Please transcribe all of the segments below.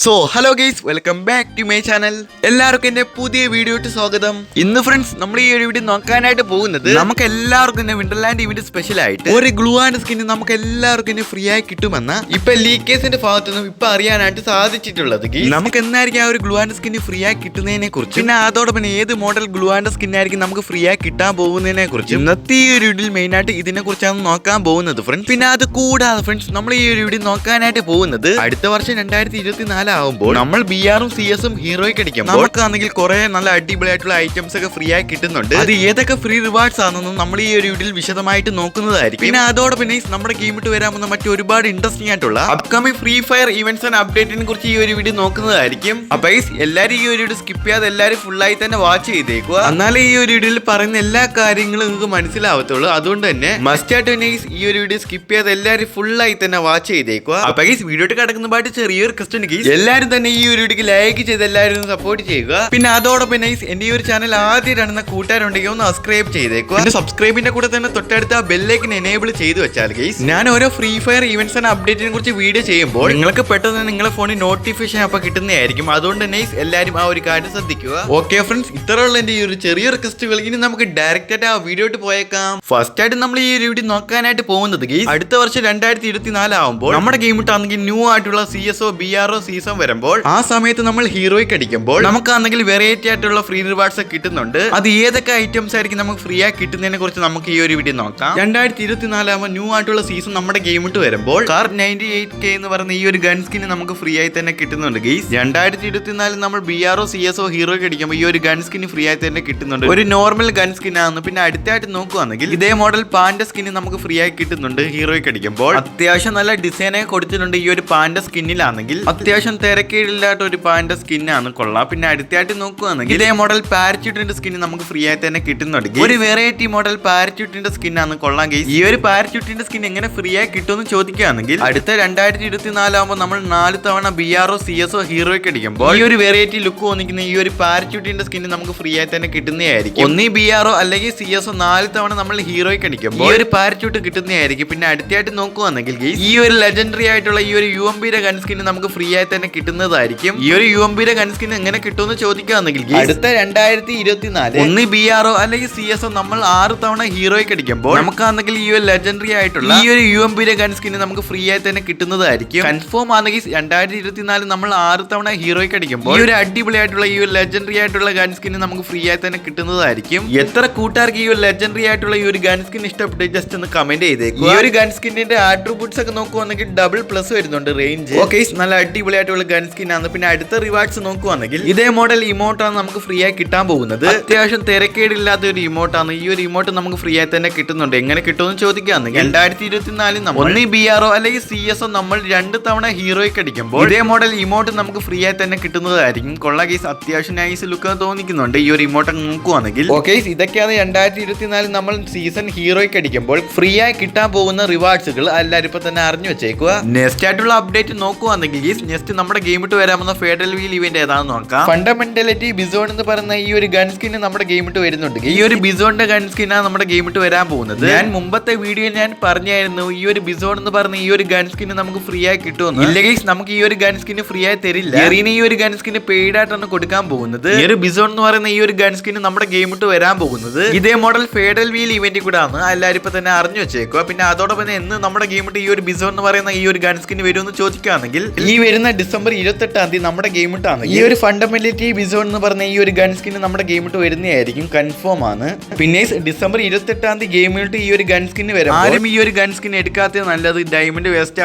So hello guys, welcome back to my channel. എല്ലാവർക്കും എന്റെ പുതിയ വീഡിയോട്ട് സ്വാഗതം. ഇന്ന് ഫ്രണ്ട്സ് നമ്മൾ ഈ ഒരു വീഡിയോ നോക്കാനായിട്ട് പോകുന്നത് നമുക്ക് എല്ലാവർക്കും വിന്റർലാൻഡ് ഇവന്റ് സ്പെഷ്യൽ ആയിട്ട് ഒരു ഗ്ലൂ ആൻഡ് സ്കിൻ നമുക്ക് എല്ലാവർക്കും ഫ്രീ ആയി കിട്ടുമെന്ന ഇപ്പൊ ലീക്കേഴ്സിന്റെ ഭാഗത്തുനിന്നും ഇപ്പൊ അറിയാനായിട്ട് സാധിച്ചിട്ടുള്ളത്. നമുക്ക് എന്നായിരിക്കും ആ ഒരു ഗ്ലൂ ആൻഡ് സ്കിൻ ഫ്രീ ആയി കിട്ടുന്നതിനെ കുറിച്ച്, പിന്നെ അതോടൊപ്പം ഏത് മോഡൽ ഗ്ലൂ ആൻഡ് സ്കിൻ ആയിരിക്കും നമുക്ക് ഫ്രീ ആയി കിട്ടാൻ പോകുന്നതിനെ കുറിച്ച് ഇന്നത്തെ ഈ ഒരു വീഡിയോയിൽ മെയിൻ ആയിട്ട് ഇതിനെ കുറിച്ചാണ് നോക്കാൻ പോകുന്നത് ഫ്രണ്ട്സ്. പിന്നെ അത് കൂടാതെ ഫ്രണ്ട്സ് നമ്മൾ ഈ ഒരു വീഡിയോ നോക്കാനായിട്ട് പോകുന്നത് അടുത്ത വർഷം 2024 ആവുമ്പോൾ നമ്മൾ BR ഉം CS ഉം ഹീറോയ്ക്ക് അടിക്കും. നമുക്കാണെങ്കിൽ കുറെ നല്ല അടിപൊളിയായിട്ടുള്ള ഐറ്റംസ് ഒക്കെ ഫ്രീ ആയി കിട്ടുന്നുണ്ട്. അത് ഏതൊക്കെ ഫ്രീ റിവാർഡ്സ് ആണെന്നും നമ്മൾ ഈ ഒരു വീഡിയോയിൽ വിശദമായിട്ട് നോക്കുന്നതായിരിക്കും. പിന്നെ അതോടൊപ്പം നമ്മുടെ ഗെയിം ഇട്ട് വരാമെന്ന മറ്റു ഒരുപാട് ഇൻട്രസ്റ്റിംഗ് ആയിട്ടുള്ള upcoming free fire events and അപ്ഡേറ്റിനെ കുറിച്ച് ഈ ഒരു വീഡിയോ നോക്കുന്നതായിരിക്കും. അപ്പൊ എല്ലാവരും ഈ ഒരു വീഡിയോ സ്കിപ്പ് ചെയ്യാതെ എല്ലാവരും ഫുള്ളായി തന്നെ വാച്ച് ചെയ്തേക്കുക. എന്നാലേ ഈ ഒരു വീഡിയോയിൽ പറയുന്ന എല്ലാ കാര്യങ്ങളും നിങ്ങൾക്ക് മനസ്സിലാവത്തുള്ളൂ. അതുകൊണ്ട് തന്നെ മസ്റ്റ് ആയിട്ട് ഈ ഒരു വീഡിയോ സ്കിപ്പ് ചെയ്യാതെ എല്ലാവരും ഫുള്ളായി തന്നെ വാച്ച് ചെയ്തേക്കുക. അപ്പൊ വീഡിയോട്ട് കിടക്കുന്നതായിട്ട് ചെറിയൊരു ക്വസ്റ്റ്യൻ എല്ലാവരും തന്നെ ഈ ഒരു വീഡിയോക്ക് ലൈക്ക് ചെയ്ത് എല്ലാവരും സപ്പോർട്ട് ചെയ്യുക. പിന്നെ അതോടൊപ്പം എന്റെ ഈ ഒരു ചാനൽ ആദ്യം കാണുന്ന കൂട്ടുകാരുണ്ടെങ്കിൽ ഒന്ന് സബ്സ്ക്രൈബ് ചെയ്തേക്കുക. പിന്നെ സബ്സ്ക്രൈബിന്റെ കൂടെ തന്നെ തൊട്ടടുത്ത ബെല്ലൈക്കൻ എനേബിൾ ചെയ്ത് വെച്ചാൽ ഞാൻ ഓരോ ഫ്രീ ഫയർ ഇവന്റ്സ് ആൻഡ് അപ്ഡേറ്റിനെ കുറിച്ച് വീഡിയോ ചെയ്യുമ്പോൾ നിങ്ങൾക്ക് പെട്ടെന്ന് നിങ്ങളുടെ ഫോണിൽ നോട്ടിഫിക്കേഷൻ അപ്പൊ കിട്ടുന്നതായിരിക്കും. അതുകൊണ്ട് തന്നെ എല്ലാവരും ആ ഒരു കാര്യം ശ്രദ്ധിക്കുക. ഓക്കെ ഫ്രണ്ട്സ്, ഇത്രയുള്ള എന്റെ ഈ ഒരു ചെറിയ റിക്വസ്റ്റുകൾ ഇനി നമുക്ക് ഡയറക്റ്റ് ആയിട്ട് ആ വീഡിയോട്ട് പോയേക്കാം. ഫസ്റ്റ് ആയിട്ട് നമ്മൾ ഈ ഒരു വീഡിയോ നോക്കാനായിട്ട് പോകുന്നത് അടുത്ത വർഷം 2024 ആവുമ്പോൾ നമ്മുടെ ഗെയിം ഇട്ടാണെങ്കിൽ ന്യൂ ആയിട്ടുള്ള CSO BR സീസൺ വരുമ്പോൾ ആ സമയത്ത് നമ്മൾ ഹീറോയ്ക്ക് അടിക്കുമ്പോൾ നമുക്കാണെങ്കിൽ വെറൈറ്റി ആയിട്ടുള്ള ഫ്രീ റിവാർഡ്സ് ഒക്കെ കിട്ടുന്നുണ്ട്. അത് ഏതൊക്കെ ഐറ്റംസ് ആയിരിക്കും നമുക്ക് ഫ്രീ ആയി കിട്ടുന്നതിനെ കുറിച്ച് നമുക്ക് ഈ ഒരു വീഡിയോ നോക്കാം. 2024 ആകുമ്പോൾ ന്യൂ ആയിട്ടുള്ള സീസൺ നമ്മുടെ ഗെയിം ഇട്ട് വരുമ്പോൾ കാർ 98K എന്ന് പറയുന്ന ഈ ഒരു ഗൺ സ്കിൻ നമുക്ക് ഫ്രീ ആയി തന്നെ കിട്ടുന്നുണ്ട് ഗൈസ്. 2024 നമ്മൾ BR CSO ഹീറോയ്ക്ക് അടിക്കുമ്പോൾ ഈ ഒരു ഗൺ സ്കിൻ ഫ്രീ ആയി തന്നെ കിട്ടുന്നുണ്ട്. ഒരു നോർമൽ ഗൺ സ്കിൻ ആണ്. പിന്നെ അടുത്തായിട്ട് നോക്കുകയാണെങ്കിൽ ഇതേ മോഡൽ പാൻഡ സ്കിൻ നമുക്ക് ഫ്രീ ആയി കിട്ടുന്നുണ്ട് ഹീറോയ്ക്ക് അടിക്കുമ്പോൾ. അത്യാവശ്യം നല്ല ഡിസൈനൊക്കെ കൊടുത്തിട്ടുണ്ട് ഈ ഒരു പാൻഡ സ്കിന്നിലാണെങ്കിൽ. അത്യാവശ്യം തിരക്കേടില്ലാത്ത ഒരു പാൻഡ സ്കിന്നാണ്, കൊള്ളാം. പിന്നെ അടുത്തായിട്ട് നോക്കുകയാണെങ്കിൽ ഇതേ മോഡൽ പാരച്യൂട്ടിന്റെ സ്കിൻ നമുക്ക് ഫ്രീ ആയി തന്നെ കിട്ടുന്നുണ്ട്. ഒരു വെറൈറ്റി മോഡൽ പാരച്യൂട്ടിന്റെ സ്കിന്നാണ്, കൊള്ളാം ഗൈസ്. ഈ ഒരു പാരച്യൂട്ടിന്റെ സ്കിൻ എങ്ങനെ ഫ്രീ ആയി കിട്ടുമെന്ന് ചോദിക്കുകയാണെങ്കിൽ അടുത്ത 2024 ആകുമ്പോൾ നമ്മൾ 4 തവണ BR CSO ഹീറോയ്ക്ക് അടിക്കുമ്പോൾ ഈ ഒരു വെറൈറ്റി ലുക്ക് തോന്നിക്കുന്ന ഈ ഒരു പാരച്യൂട്ടിന്റെ സ്കിൻ നമുക്ക് ഫ്രീ ആയി തന്നെ കിട്ടുന്നതായിരിക്കും. ഒന്നീ BR അല്ലെങ്കിൽ CSO 4 തവണ നമ്മൾ ഹീറോയ്ക്ക് അടിക്കുമ്പോൾ ഈ ഒരു പാരച്യൂട്ട് കിട്ടുന്നതായിരിക്കും. പിന്നെ അടുത്തായിട്ട് നോക്കുകയാണെങ്കിൽ ഈ ഒരു ലെജൻഡറി ആയിട്ടുള്ള ഈ ഒരു UMP ഗൺ സ്കിൻ നമുക്ക് ഫ്രീ ആയി തന്നെ കിട്ടുന്നതായിരിക്കും. ഈ ഒരു UMP ഗൺ സ്കിൻ എങ്ങനെ കിട്ടുമെന്ന് ചോദിക്കുകയാണെങ്കിൽ അടുത്ത 2024 ഒന്ന് BR അല്ലെങ്കിൽ CSO നമ്മൾ 6 തവണ ഹീറോയ്ക്ക് അടിക്കുമ്പോൾ നമുക്കാണെങ്കിൽ ഈ ഒരു ലെജൻഡറി ആയിട്ടുള്ള ഈ ഒരു UMP ഗൺ സ്കിൻ നമുക്ക് ഫ്രീ ആയി തന്നെ കിട്ടുന്നതായിരിക്കും. കൺഫേം ആണെങ്കിൽ 2024 നമ്മൾ 6 തവണ ഹീറോയ്ക്ക് അടിക്കുമ്പോൾ ഈ ഒരു അടിപൊളിയായിട്ടുള്ള ഈ ഒരു ലെജൻഡറി ആയിട്ടുള്ള ഗൺ സ്കിൻ നമുക്ക് ഫ്രീ ആയി തന്നെ കിട്ടുന്നതായിരിക്കും. എത്ര കൂട്ടുകാർക്ക് ഈ ഒരു ലെജൻഡറി ആയിട്ടുള്ള ഈ ഒരു ഗൺ സ്കിൻ ഇഷ്ടപ്പെട്ട് ജസ്റ്റ് ഒന്ന് കമന്റ് ചെയ്തേക്കും. ഈ ഒരു ഗൺ സ്കിന്നിന്റെ ആട്രിബ്യൂട്ട്സ് ഒക്കെ നോക്കുവാണെങ്കിൽ ഡബിൾ+ വരുന്നുണ്ട് റേഞ്ച്. ഓക്കെ, നല്ല അടിപൊളിയായിട്ടുള്ള ഗൺ സ്കിൻ ആണ്. പിന്നെ അടുത്ത റിവാർഡ്സ് നോക്കുവാണെങ്കിൽ ഇതേ മോഡൽ ഇമോട്ടാണ് നമുക്ക് ഫ്രീ ആയി കിട്ടാൻ പോകുന്നത്. അത്യാവശ്യം തിരക്കേടില്ലാത്ത ഒരു ഇമോട്ടാണ്. ഈ ഒരു ഇമോട്ട് നമുക്ക് ഫ്രീ ആയി തന്നെ കിട്ടുന്നുണ്ട്. എങ്ങനെ കിട്ടുമെന്ന് ചോദിക്കുകയാണെങ്കിൽ 2024 നമ്മൾ ഒന്നീ BR അല്ലെങ്കിൽ CSO നമ്മൾ 2 തവണ ഹീറോയ്ക്ക് അടിക്കുമ്പോൾ ഇതേ മോഡൽ ഇമോട്ട് നമുക്ക് ഫ്രീ ആയി തന്നെ കിട്ടുന്നതായിരിക്കും. കൊള്ള കേസ് അത്യാവശ്യം നൈസ് ലുക്ക് തോന്നിക്കുന്നുണ്ട് ഈ ഒരു ഇമോട്ട് നോക്കുവാണെങ്കിൽ. ഓക്കെ, ഇതൊക്കെയാണ് 2024 നമ്മൾ സീസൺ ഹീറോയ്ക്ക് അടിക്കുമ്പോൾ ഫ്രീ ആയി കിട്ടാൻ പോകുന്ന റിവാർഡ്സുകൾ. എല്ലാവരും ഇപ്പൊ തന്നെ അറിഞ്ഞു വെച്ചേക്കുക. നെക്സ്റ്റ് ആയിട്ടുള്ള അപ്ഡേറ്റ് നോക്കുവാണെങ്കിൽ നെക്സ്റ്റ് നമ്മുടെ ഗെയിം ഇട്ട് വരാമെന്ന ഫെഡറൽ വീൽ ഇവന്റ് ഏതാണെന്ന് നോക്കാം. ഫണ്ടമെന്റാലിറ്റി ബിസോൺ എന്ന് പറയുന്ന ഈ ഒരു ഗൺ സ്കിൻ നമ്മുടെ ഗെയിം ഇട്ട് വരുന്നുണ്ട്. ഈ ഒരു ബിസോണിന്റെ ഗൺ സ്കിന്നാണ് നമ്മുടെ ഗെയിം ഇട്ട് വരാൻ പോകുന്നത്. ഞാൻ മുമ്പത്തെ വീഡിയോയിൽ ഞാൻ പറഞ്ഞായിരുന്നു ഈ ഒരു ബിസോൺ എന്ന് പറഞ്ഞ ഈ ഒരു ഗൺ സ്കിൻ നമുക്ക് ഫ്രീ ആയി കിട്ടുമെന്ന്. ഇല്ല ഗൈസ്, നമുക്ക് ഈ ഒരു ഗൺ സ്കിൻ ഫ്രീ ആയി തരില്ല. ഈ ഒരു ഗൺ സ്കിൻ പെയ്ഡ് ആയിട്ടാണ് കൊടുക്കാൻ പോകുന്നത്. ഈ ഒരു ബിസോൺ എന്ന് പറയുന്ന ഈ ഒരു ഗൺ സ്കിൻ നമ്മുടെ ഗെയിം ഇട്ട് വരാൻ പോകുന്നത് ഇതേ മോഡൽ ഫെഡറൽ വീൽ ഇവന്റ് കൂടെ ആണ്. എല്ലാവരും ഇപ്പൊ തന്നെ അറിഞ്ഞു വെച്ചേക്കുക. പിന്നെ അതോടൊപ്പം എന്ന് നമ്മുടെ ഗെയിം ഇട്ട് ഈ ഒരു ബിസോൺ എന്ന് പറയുന്ന ഈ ഒരു ഗൺ സ്കിൻ വരുമെന്ന് ചോദിക്കുകയാണെങ്കിൽ ഈ വരുന്ന ഡിസംബർ 28-ാം തീയതി നമ്മുടെ ഗെയിം ഇട്ടാണ് ഈ ഒരു ഫണ്ടമെന്റാലിറ്റി ബിസോൺ എന്ന് പറഞ്ഞ ഈ ഒരു ഗൺ സ്കിൻ നമ്മുടെ ഗെയിം ഇട്ട് വരുന്നതായിരിക്കും, കൺഫേം ആണ്. പിന്നെ ഡിസംബർ 28-ാം തീയതി ഗെയിം ഇട്ട് ഈ ഒരു ഗൺ സ്കിൻ വരും. ആരും ഈ ഒരു ഗൺ സ്കിൻ എടുക്കാത്ത നല്ലത്, ഡയമണ്ട് വേസ്റ്റ്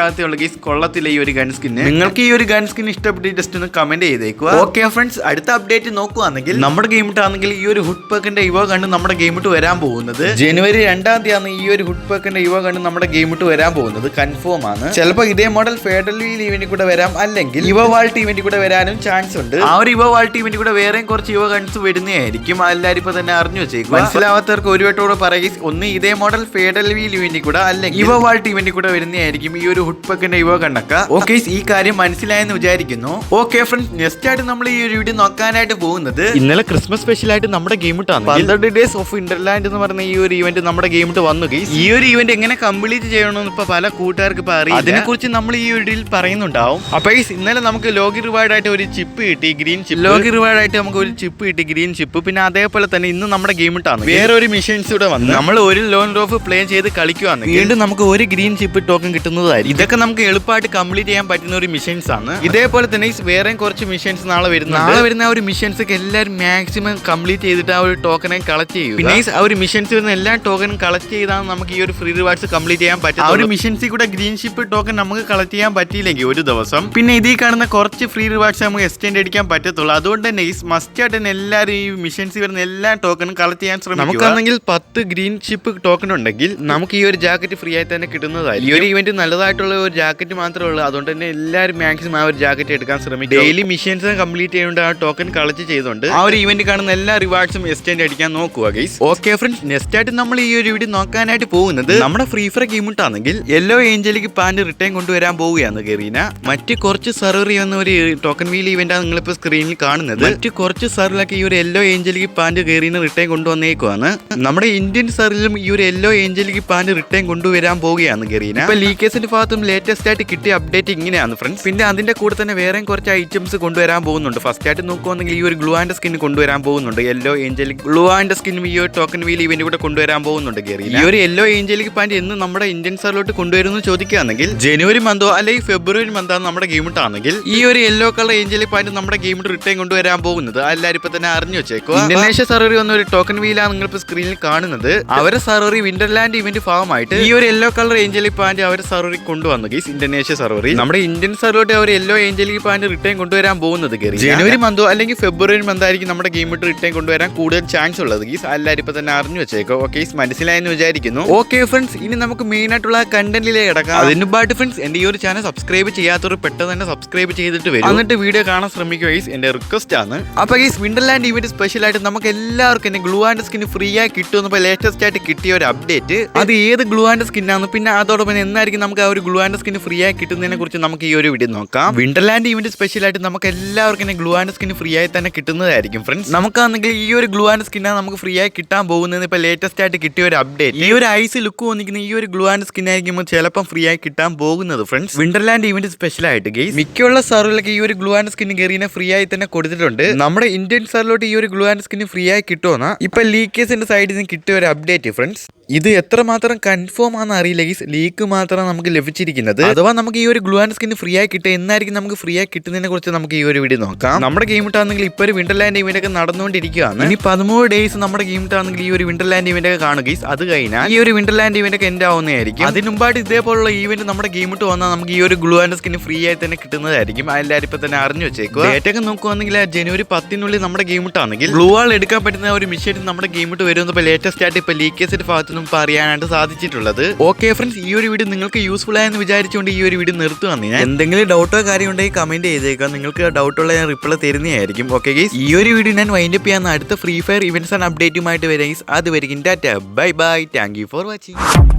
ആകത്തുള്ള ഗൈസ്, കൊള്ളത്തില്ല ഈ ഒരു ഗൺ സ്കിൻ. നിങ്ങൾക്ക് ഈ ഒരു ഗൺ സ്കിൻ ഇഷ്ടപ്പെട്ട് ജസ്റ്റ് ഒന്ന് കമന്റ് ചെയ്തേക്കുക. ഓക്കെ ഫ്രണ്ട്സ്, അടുത്ത അപ്ഡേറ്റ് നോക്കുവാണെങ്കിൽ നമ്മുടെ ഗെയിം ഇട്ടാണെങ്കിൽ ഈ ഒരു ഹുഡ് പക്കിന്റെ ഇവ കണ്ട് നമ്മുടെ ഗെയിം ഇട്ട് വരാൻ പോകുന്നത് ജനുവരി 2-ാം തീയതിയാണ് ഈ ഒരു ഹുഡ് പക്കിന്റെ ഇവ കണ്ട് നമ്മുടെ ഗെയിം ഇട്ട് വരാൻ പോകുന്നത്, കൺഫേം ആണ്. ചിലപ്പോൾ ഇതേ മോഡൽ ഫെഡറൽ വീൽ ഇവന്റ് കൂടെ വരാം, അല്ലെങ്കിൽ ഇവ വാൾട്ട് ഇവന്റ് കൂടെ വരാനും ചാൻസ് ഉണ്ട്. ആ ഒരു ഇവ വാൾട്ട് ഇവന്റ് കൂടെ വേറെയും കുറച്ച് ഇവ ഗൺസ് വരുന്നതായിരിക്കും. എല്ലാവരും ഇപ്പൊ തന്നെ അറിഞ്ഞു വെച്ചേക്കും. മനസ്സിലാവാത്തവർക്ക് ഒരു വട്ടോടെ പറയുക, ഒന്ന് ഇതേ മോഡൽ ഫെഡറൽ വീൽ ഇവന്റ് കൂടെ അല്ലെങ്കിൽ ഇവ വാൾട്ട് ഇവന്റ് കൂടെ വരുന്നതായിരിക്കും ഈ ഒരു ഹുഡ് പക്കിന്റെ ഇവ കണ്ടക്ക. ഓക്കെ, ഈ കാര്യം മനസ്സിലായെന്ന് വിചാരിക്കുന്നു. ഓക്കെ ഫ്രണ്ട്സ്, നെക്സ്റ്റ് ആയിട്ട് നമ്മൾ ഈ ഒരു വീഡിയോ നോക്കാനായിട്ട് പോകുന്നത് ഇന്നലെ ക്രിസ്മസ് സ്പെഷ്യൽ ആയിട്ട് നമ്മുടെ ഗെയിം ഇട്ടാണ് 12 ഡേയ്സ് ഓഫ് ഇന്റർലാൻഡ് എന്ന് പറഞ്ഞ ഈ ഒരു ഇവന്റ് നമ്മുടെ ഗെയിം ഇട്ട് വന്നു. ഈ ഒരു ഇവന്റ് എങ്ങനെ കംപ്ലീറ്റ് ചെയ്യണമെന്ന് ഇപ്പൊ പല കൂട്ടുകാർക്ക് ഇപ്പൊ അറിയാം. അതിനെ കുറിച്ച് നമ്മൾ ഈ വീഡിയോയിൽ പറയുന്നുണ്ടാവും. അപ്പൊ ഇന്നത്തെ ഇന്നലെ നമുക്ക് ലോഗി റിവാർഡ് ആയിട്ട് ഒരു ചിപ്പ് കിട്ടി, ഗ്രീൻ ചിപ്പ്. ലോഗി റിവാർഡ് ആയിട്ട് നമുക്ക് ഒരു ചിപ്പ് കിട്ടി, ഗ്രീൻ ചിപ്പ്. പിന്നെ അതേപോലെ തന്നെ ഇന്ന് നമ്മുടെ ഗെയിം ഇട്ടാണ് വേറെ ഒരു മിഷൻസ് ഇവിടെ വന്ന് നമ്മൾ ഒരു ലോൺ റോഫ് പ്ലേ ചെയ്ത് കളിക്കുവാണ്. വീണ്ടും നമുക്ക് ഒരു ഗ്രീൻ ചിപ്പ് ടോക്കൺ കിട്ടുന്നതായിരിക്കും. ഇതൊക്കെ നമുക്ക് എളുപ്പമായിട്ട് കംപ്ലീറ്റ് ചെയ്യാൻ പറ്റുന്ന ഒരു മിഷൻസ് ആണ്. ഇതേപോലെ തന്നെ വേറെയും കുറച്ച് മിഷൻസ് നാളെ വരുന്ന ആ ഒരു മിഷൻസ് ഒക്കെ എല്ലാവരും മാക്സിമം കംപ്ലീറ്റ് ചെയ്തിട്ട് ആ ഒരു ടോക്കനെ കളക്ട് ചെയ്യും. പിന്നെ ആ ഒരു മിഷൻസ് വരുന്ന എല്ലാ ടോക്കനും കളക്ട് ചെയ്താണ് നമുക്ക് ഈ ഒരു ഫ്രീ റിവാർഡ്സ് കംപ്ലീറ്റ് ചെയ്യാൻ പറ്റും. ആ ഒരു മിഷൻസിൽ കൂടെ ഗ്രീൻ ഷിപ്പ് ടോക്കൺ നമുക്ക് കളക്ട് ചെയ്യാൻ പറ്റിയില്ലെങ്കിൽ ഒരു ദിവസം പിന്നെ ഇതിൽ കാണുന്ന കുറച്ച് ഫ്രീ റിവാർഡ്സ് നമുക്ക് എക്സ്റ്റെൻഡ് അടിക്കാൻ പറ്റത്തുള്ളൂ. അതുകൊണ്ട് തന്നെ മസ്റ്റ് ആയിട്ട് തന്നെ എല്ലാവരും ഈ മിഷൻസ് വരുന്ന എല്ലാ ടോക്കണും കളക്ട് ചെയ്യാൻ ശ്രമിക്കും. നമുക്കാണെങ്കിൽ 10 ഗ്രീൻ ഷിപ്പ് ടോക്കൺ ഉണ്ടെങ്കിൽ നമുക്ക് ഈ ഒരു ജാക്കറ്റ് ഫ്രീ ആയി തന്നെ കിട്ടുന്നതായിരിക്കും. ഈ ഒരു ഇവന്റ് നല്ലതായിട്ടുള്ള ഒരു ജാക്കറ്റ് മാത്രമേ ഉള്ളൂ. അതുകൊണ്ട് തന്നെ എല്ലാവരും മാക്സിമം ആ ഒരു ജാക്കറ്റ് എടുക്കാൻ ശ്രമിക്കും. ഡെയിലി മിഷൻസ് കംപ്ലീറ്റ് ചെയ്യുന്നുണ്ട് ആ ടോക്കൺ കളക്ട് ചെയ്തുകൊണ്ട് ആ ഒരു ഇവന്റ് കാണുന്ന എല്ലാ റിവാർഡ്സും എക്സ്റ്റെൻഡ് അടിക്കാൻ നോക്കുക ഗൈസ്. ഓക്കെ ഫ്രണ്ട്സ്, നെക്സ്റ്റ് ആയിട്ട് നമ്മൾ ഈ ഒരു വീഡിയോ നോക്കാനായിട്ട് പോകുന്നത് നമ്മുടെ ഫ്രീ ഫയർ ഗെയിമിട്ടാണെങ്കിൽ യെല്ലോ ഏഞ്ചലിക്ക് പാന്റ് റിട്ടേൺ കൊണ്ടുവരാൻ പോവുകയാണ് ഗരീന. മറ്റ് കുറച്ച് സെർവർ ചെയ്യുന്ന ഒരു ടോക്കൺ വീൽ ഇവന്റാണ് നിങ്ങളിപ്പോൾ സ്ക്രീനിൽ കാണുന്നത്. മറ്റ് കുറച്ച് സെർവറിലൊക്കെ ഈ ഒരു യെല്ലോ ഏഞ്ചലിക്ക് പാന്റ് ഗരീന റിട്ടേൺ കൊണ്ടുവന്നേക്കുവാണ്. നമ്മുടെ ഇന്ത്യൻ സെർവറിലും ഈ ഒരു യെല്ലോ ഏഞ്ചലിക്ക് പാന്റ് റിട്ടേൺ കൊണ്ടുവരാൻ പോവുകയാണ് ഗരീന. ഇപ്പൊ ലീക്കേഴ്സിന്റെ ഭാഗത്തും ലേറ്റസ്റ്റ് ആയിട്ട് കിട്ടിയ അപ്ഡേറ്റ് ഇങ്ങനെയാണ് ഫ്രണ്ട്സ്. പിന്നെ അതിന്റെ കൂടെ തന്നെ വേറെയും കുറച്ച് ഐറ്റംസ് കൊണ്ടുവരാൻ പോകുന്നുണ്ട്. ഫസ്റ്റ് ആയിട്ട് നോക്കുവാണെങ്കിൽ ഈ ഒരു ഗ്ലൂ ആൻഡ് സ്കിൻ കൊണ്ടുവരാൻ പോകുന്നുണ്ട്. Yellow angelic glue and skin ഈ ഒരു ടോക്കൺ വീൽ ഇവന്റ് കൂടെ കൊണ്ടുവരാൻ പോകുന്നുണ്ട് ഗരീന. ഈ ഒരു യെല്ലോ ഏഞ്ചലിക് പാന്റ് എന്ന് നമ്മുടെ ഇന്ത്യൻ സെർവറിലോട്ട് കൊണ്ടുവരുന്നു ചോദിക്കുകയാണെങ്കിൽ ജനുവരി മന്തോ അല്ലെങ്കിൽ ഫെബ്രുവരി മന്താണ് നമ്മുടെ ഗെയിമിട്ടാണെങ്കിൽ ഈ ഒരു യെല്ലോ കളർ ഏഞ്ചലിക് പാന്റ് നമ്മുടെ ഗെയിമിട്ട് റിട്ടേൺ കൊണ്ടുവരാൻ പോകുന്നത് എല്ലാവരും ഇപ്പൊ തന്നെ അറിഞ്ഞു വെച്ചേക്കുക. ഇന്തോനേഷ്യ സെർവറിൽ വന്ന ഒരു ടോക്കൺ വീലാണ് നിങ്ങളിപ്പോ സ്ക്രീനിൽ കാണുന്നത്. അവരെ സെർവറിൽ വിന്റർലാൻഡ് ഇവന്റ് ഭാഗമായിട്ട് ഈ ഒരു യെല്ലോ കളർ ഏഞ്ചലിക് പാന്റ് അവരെ സെർവറിൽ കൊണ്ടുവന്നു ഗൈസ്. ഇന്തോനേഷ്യ സെർവറിൽ നമ്മുടെ ഇന്ത്യൻ സെർവറിലോട്ട് അവർ യെല്ലോ ഏഞ്ചലിക് പാന്റ് റിട്ടേൺ കൊണ്ടുവരാൻ പോകുന്നത് ഗൈസ്. ജനുവരി മന്തോ അല്ലെങ്കിൽ ഫെബ്രുവരി മന്തായിരിക്കും നമ്മുടെ ഗെയിമിട്ട് റിട്ടേൺ കൊണ്ടുവരാൻ കൂടുതൽ ചാൻസ് ഉള്ളത് ഗൈസ്. എല്ലാവരും ഇപ്പൊ തന്നെ അറിഞ്ഞു വെച്ചേക്കോ. ഓക്കെ, മനസ്സിലായെന്ന് വിചാരിക്കുന്നു. ഓക്കെ ഫ്രണ്ട്സ്, ഇനി നമുക്ക് മെയിൻ ആയിട്ടുള്ള കണ്ടന്റിലേക്ക് കിടക്കാം. അതിന് മുമ്പായിട്ട് ഫ്രണ്ട്സ് എന്റെ ഈ ഒരു ചാനൽ സബ്സ്ക്രൈബ് ചെയ്യാത്തവർ പെട്ടെന്ന് തന്നെ സബ്സ്ക്രൈബ് ചെയ്തിട്ട് വരും. എന്നിട്ട് വീഡിയോ കാണാൻ ശ്രമിക്കുക ഗൈസ്, എന്റെ റിക്വസ്റ്റ് ആണ്. അപ്പൊ ഗൈസ്, വിന്റർലാൻഡ് ഇവന്റ് സ്പെഷ്യൽ ആയിട്ട് നമുക്ക് എല്ലാവർക്കും തന്നെ ഗ്ലൂ ആൻഡ് സ്കിൻ ഫ്രീ ആയി കിട്ടുമെന്ന് ലേറ്റസ്റ്റ് ആയിട്ട് കിട്ടിയ ഒരു അപ്ഡേറ്റ്. അത് ഏത് ഗ്ലൂ ആൻഡ് സ്കിൻ ആണ്, പിന്നെ അതോടൊപ്പം എന്നായിരിക്കും നമുക്ക് ആ ഒരു ഗ്ലൂ ആൻഡ് സ്കിൻ ഫ്രീ ആയി കിട്ടുന്നതിനെ കുറിച്ച് നമുക്ക് ഈ ഒരു വീഡിയോ നോക്കാം. വിന്റർലാൻഡ് ഇവന്റ് സ്പെഷ്യൽ ആയിട്ട് നമുക്ക് എല്ലാവർക്കും ഗ്ലൂ ആൻഡ് സ്കിൻ ഫ്രീ ആയി തന്നെ കിട്ടുന്നതായിരിക്കും ഫ്രണ്ട്സ്. നമുക്കാണെങ്കിൽ ഈ ഒരു ഗ്ലൂ ആൻഡ് സ്കിന്നാണ് നമുക്ക് ഫ്രീ ആയി കിട്ടാൻ പോകുന്നത്. ഇപ്പൊ ലേറ്റസ്റ്റ് ആയിട്ട് കിട്ടിയ ഒരു അപ്ഡേറ്റ്. ഈ ഒരു ഐസ് ലുക്ക് വന്നിരിക്കുന്ന ഈ ഒരു ഗ്ലൂ ആൻഡ് സ്കിൻ ആയിരിക്കും ചിലപ്പം ഫ്രീ ആയി കിട്ടാൻ പോകുന്നത് ഫ്രണ്ട്സ്. വിന്റർലാൻഡ് ഇവന്റ് സ്പെഷ്യൽ ആയിട്ട് ഗൈസ് മിക്കുള്ള സെർവറിലൊക്കെ ഈ ഒരു ഗ്ലൂ ആൻഡ് സ്കിൻ ഗെറീനെ ഫ്രീ ആയി തന്നെ കൊടുത്തിട്ടുണ്ട്. നമ്മുടെ ഇന്ത്യൻ സെർവറിലോട്ട് ഈ ഒരു ഗ്ലൂ ആൻഡ് സ്കിൻ ഫ്രീ ആയി കിട്ടുമെന്നാ ഇപ്പൊ ലീക്കേഴ്സിന്റെ സൈഡിൽ നിന്ന് കിട്ടിയ ഒരു അപ്ഡേറ്റ് ഫ്രണ്ട്സ്. ഇത് എത്രമാത്രം കൺഫേം ആണെന്ന് അറിയില്ല ഗൈസ്. ലീക്ക് മാത്രമാണ് നമുക്ക് ലഭിച്ചിരിക്കുന്നത്. അഥവാ നമുക്ക് ഈ ഒരു ഗ്ലൂ ആൻഡ് സ്കിൻ ഫ്രീ ആയി കിട്ടുക എന്നായിരിക്കും നമുക്ക് ഫ്രീ ആയി കിട്ടുന്നതിനെ കുറിച്ച് നമുക്ക് ഈ ഒരു വീഡിയോ നോക്കാം. നമ്മുടെ ഗെയിം ഇട്ടാണെങ്കിൽ ഇപ്പൊ ഒരു വിന്റർലാൻഡ് ഇവന്റ് ഒക്കെ നടന്നുകൊണ്ടിരിക്കുകയാണ്. ഇനി 13 ഡേയ്സ് നമ്മുടെ ഗെയിം ഇട്ടാണെങ്കിൽ ഈ ഒരു വിന്റർലാൻഡ് ഇവന്റ് ഒക്കെ കാണുക ഗൈസ്. അത് കഴിഞ്ഞാൽ ഈ ഒരു വിന്റർലാൻഡ് ഇവന്റ് ഒക്കെ എൻഡ് ആവുന്നതായിരിക്കും. അതിന് മുമ്പായിട്ട് ഇതേപോലുള്ള ഈവന്റ് നമ്മുടെ ഗെയിം ഇട്ട് വന്നാൽ നമുക്ക് ഈ ഒരു ഗ്ലൂ ആൻഡ് സ്കിൻ ഫ്രീ ആയി തന്നെ കിട്ടുന്നതായിരിക്കും. എല്ലാവരും ഇപ്പൊ തന്നെ അറിഞ്ഞു വെച്ചേക്കുക. ഡേറ്റ് ഒക്കെ നോക്കുവാണെങ്കിൽ ജനുവരി 10 നമ്മുടെ ഗെയിം ഇട്ടാണെങ്കിൽ ഗ്ലൂ ആൾ എടുക്കാൻ പറ്റുന്ന ഒരു മിഷൻ നമ്മുടെ ഗെയിം ഇട്ട് വരുന്നത് ലേറ്റസ്റ്റ് ആയിട്ട് ഇപ്പൊ ലീക്കേഴ്സിന്റെ ഭാഗത്തുനിന്നും പറയാനായിട്ട് സാധിച്ചിട്ടുള്ളത്. ഓക്കെ ഫ്രണ്ട്സ്, ഈ ഒരു വീഡിയോ നിങ്ങൾക്ക് യൂസ്ഫുൾ ആയെന്ന് വിചാരിച്ചുകൊണ്ട് ഈ ഒരു വീഡിയോ നിർത്തുകയാണ് ഞാൻ. എന്തെങ്കിലും ഡൗട്ടോ കാര്യം ഉണ്ടെങ്കിൽ കമന്റ് ചെയ്തേക്കാം. നിങ്ങൾക്ക് ഡൗട്ടുള്ള ഞാൻ റിപ്ലൈ തരുന്നതായിരിക്കും. ഓക്കെ ഗൈസ്, ഈ ഒരു വീഡിയോ ഞാൻ വൈൻഡ് അപ്പ് ചെയ്യാൻ അടുത്ത ഫ്രീ ഫയർ ഇവന്റ്സ് ആൻഡ് അപ്ഡേറ്റുമായിട്ട് വരാം. അതുവരെയും Tata, bye bye, thank you for watching.